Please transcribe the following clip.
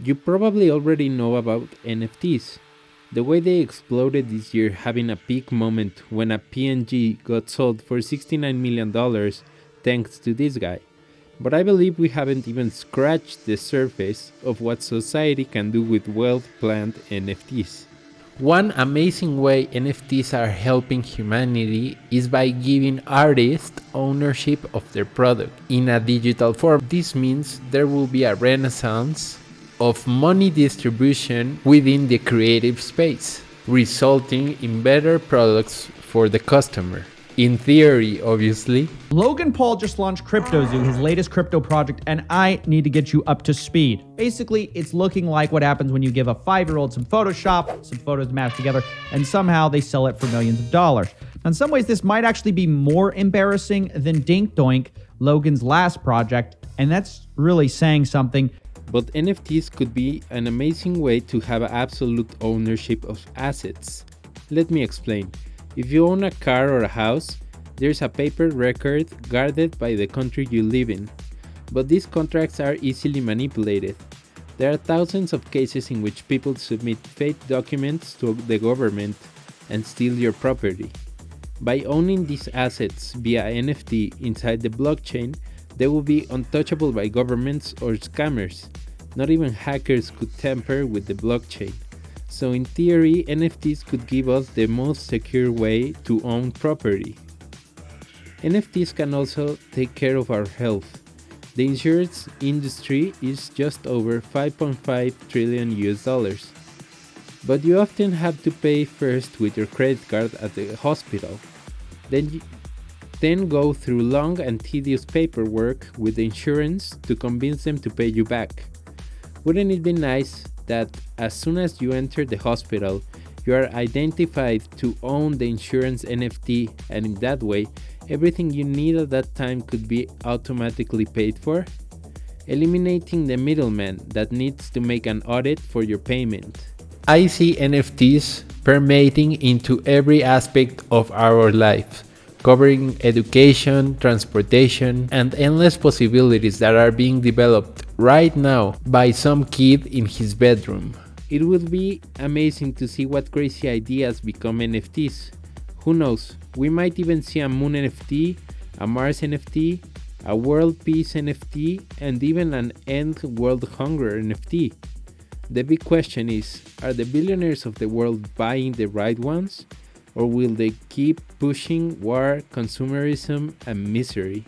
You probably already know about NFTs. The way they exploded this year, having a peak moment when a PNG got sold for $69 million thanks to this guy. But I believe we haven't even scratched the surface of what society can do with well planned NFTs. One amazing way NFTs are helping humanity is by giving artists ownership of their product in a digital form. This means there will be a renaissance of money distribution within the creative space, resulting in better products for the customer. In theory, obviously. Logan Paul just launched CryptoZoo, his latest crypto project, and I need to get you up to speed. Basically, it's looking like what happens when you give a 5-year-old some Photoshop, some photos mashed together, and somehow they sell it for millions of dollars. Now, in some ways, this might actually be more embarrassing than Dink Doink, Logan's last project, and that's really saying something. But NFTs could be an amazing way to have absolute ownership of assets. Let me explain. If you own a car or a house, there's a paper record guarded by the country you live in. But these contracts are easily manipulated. There are thousands of cases in which people submit fake documents to the government and steal your property. By owning these assets via NFT inside the blockchain, they will be untouchable by governments or scammers. Not even hackers could tamper with the blockchain. So in theory, NFTs could give us the most secure way to own property. NFTs can also take care of our health. The insurance industry is just over 5.5 trillion US dollars. But you often have to pay first with your credit card at the hospital. Then go through long and tedious paperwork with the insurance to convince them to pay you back. Wouldn't it be nice that as soon as you enter the hospital, you are identified to own the insurance NFT, and in that way, everything you need at that time could be automatically paid for? Eliminating the middleman that needs to make an audit for your payment. I see NFTs permeating into every aspect of our life, covering education, transportation, and endless possibilities that are being developed right now by some kid in his bedroom. It would be amazing to see what crazy ideas become NFTs. Who knows, we might even see a moon NFT, a Mars NFT, a world peace NFT, and even an end world hunger NFT. The big question is, are the billionaires of the world buying the right ones? Or will they keep pushing war, consumerism, and misery?